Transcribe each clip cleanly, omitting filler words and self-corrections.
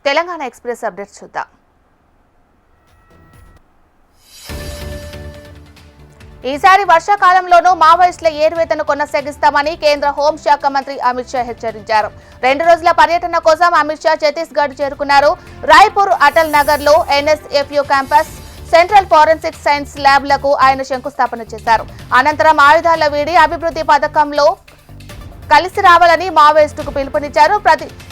Telangana express updates చూద్దాం. ఈసారి వర్షాకాలంలోనూ మావోయిస్టుల ఏరువేతను కొనసాగిస్తామని కేంద్ర హోంశాఖ మంత్రి అమిత్ షా హెచ్చరించారు. 2 రోజుల పర్యటన కోసం అమిత్ షా ఛత్తీస్గఢ్ చేరుకున్నారు. రాయ్పూర్ అటల్ నగర్ లో ఎన్ఎస్ఎఫ్యు క్యాంపస్, సెంట్రల్ ఫోరెన్సిక్ సైన్స్ ల్యాబ్లకు ఆయన శంకుస్థాపన చేశారు. అనంతరం ఆయుధాల వీడి అభివృద్ధి పథకంలో కలిసి రావాలని మావోయిస్టుకు పిలుపునిచ్చారు.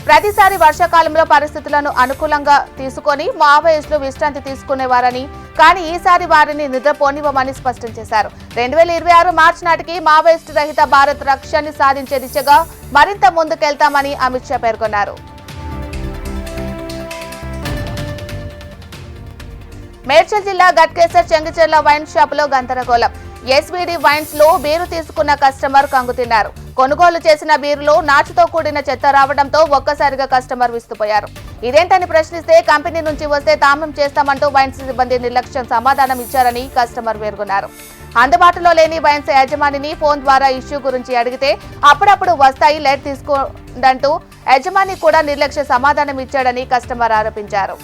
ప్రతిసారి వర్షాకాలంలో పరిస్థితులను అనుకూలంగా తీసుకొని మావోయిస్టులు విశ్రాంతి తీసుకునేవారని, కానీ ఈసారి వారిని నిద్రపోనివ్వమని స్పష్టం చేశారు. 2026 మార్చి నాటికి మావోయిస్టు రహిత భారత్ లక్ష్యాన్ని సాధించే దిశగా మరింత ముందుకెళ్తామని అమిత్ షా పేర్కొన్నారు. మేడ్చల్ జిల్లా గట్కేసర్ చెంగిచెర్ల వైన్ షాపులో గందరగోళం. ఎస్వీడి వైన్స్ లో బీరు తీసుకున్న కస్టమర్ కంగుతిన్నారు. కొనుగోలు చేసిన బీరులో నాచుతో కూడిన చెత్త రావడంతో ఒక్కసారిగా కస్టమర్ విస్తుపోయారు. ఇదేంటని ప్రశ్నిస్తే కంపెనీ నుంచి వస్తే తామం చేస్తామంటూ వైన్స్ సిబ్బంది నిర్లక్ష్యం సమాధానం ఇచ్చారని కస్టమర్ పేర్కొన్నారు. అందుబాటులో లేని వైన్స్ యజమానిని ఫోన్ ద్వారా ఇష్యూ గురించి అడిగితే అప్పుడప్పుడు వస్తాయి, లేట్ తీసుకోండంటూ యజమాని కూడా నిర్లక్ష్య సమాధానం ఇచ్చాడని కస్టమర్ ఆరోపించారు.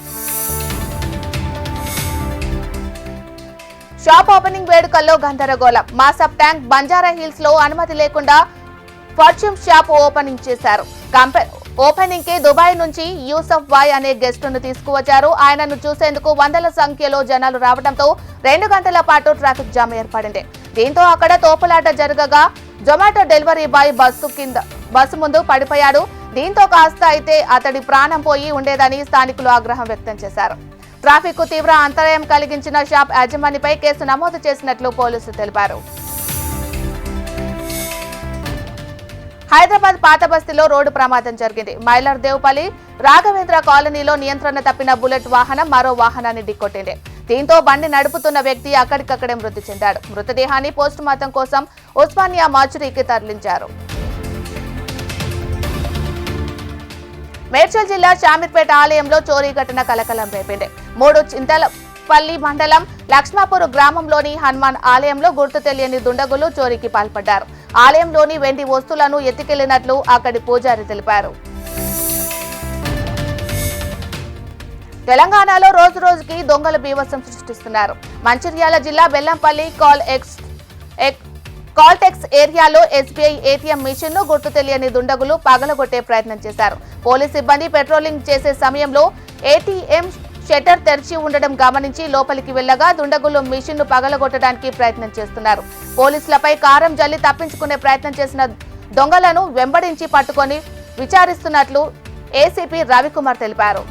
షాప్ ఓపెనింగ్ వేడుకల్లో గందరగోళం. మాసప్ ట్యాంక్ బంజారా హిల్స్ లో అనుమతి లేకుండా ఫార్చ్యూన్ షాప్ ఓపెనింగ్ చేశారు. ఓపెనింగ్ కి దుబాయ్ నుంచి యూసఫ్ బాయ్ అనే గెస్ట్ ను తీసుకువచ్చారు. ఆయనను చూసేందుకు వందల సంఖ్యలో జనాలు రావడంతో 2 గంటల పాటు ట్రాఫిక్ జామ్ ఏర్పడింది. దీంతో అక్కడ తోపులాట జరగగా జొమాటో డెలివరీ బాయ్ బస్సు ముందు పడిపోయాడు. దీంతో కాస్త అయితే అతడి ప్రాణం పోయి ఉండేదని స్థానికులు ఆగ్రహం వ్యక్తం చేశారు. ట్రాఫిక్ కు తీవ్ర అంతరాయం కలిగించిన షాప్ యాజమానిపై కేసు నమోదు చేసినట్లు పోలీసులు తెలిపారు. హైదరాబాద్ పాత బస్తీలో రోడ్డు ప్రమాదం జరిగింది. మైలర్ దేవుపల్లి రాఘవేంద్ర కాలనీలో నియంత్రణ తప్పిన బుల్లెట్ వాహనం మరో వాహనాన్ని ఢీకొట్టింది. దీంతో బండి నడుపుతున్న వ్యక్తి అక్కడికక్కడే మృతి చెందాడు. మృతదేహాన్ని పోస్టుమార్టం కోసం ఉస్మానియా మార్చురీకి తరలించారు. మేడ్చల్ జిల్లా షామీర్పేట ఆలయంలో చోరీ ఘటన కలకలం రేపింది. 3 చింతలపల్లి మండలం లక్ష్మాపూర్ గ్రామంలోని హనుమాన్ ఆలయంలో గుర్తు తెలియని దుండగులు చోరీకి పాల్పడ్డారు. ఆలయంలోని వెండి వస్తువులను ఎత్తుకెళ్లినట్లు అక్కడి పూజారి తెలిపారు. తెలంగాణలో రోజు రోజుకి దొంగలు బీభత్సం సృష్టిస్తున్నారు. మంచిర్యాల జిల్లా బెల్లంపల్లి కాల్టెక్స్ ఏరియాలో ఎస్బీఐ ఏటీఎం మిషన్ ను గుర్తు తెలియని దుండగులు పగలగొట్టే ప్రయత్నం చేశారు. పోలీస్ సిబ్బంది పెట్రోలింగ్ చేసే సమయంలో ఏటీఎం షట్టర్ తెరిచి ఉండడం గమనించి లోపలికి వెళ్లగా దుండగులు మిషన్ ను పగలగొట్టడానికి ప్రయత్నం చేస్తున్నారు. పోలీసులపై కారం జల్లి తప్పించుకునే ప్రయత్నం చేసిన దొంగలను వెంబడించి పట్టుకొని విచారిస్తున్నట్లు ఏసీపీ రవికుమార్ తెలిపారు.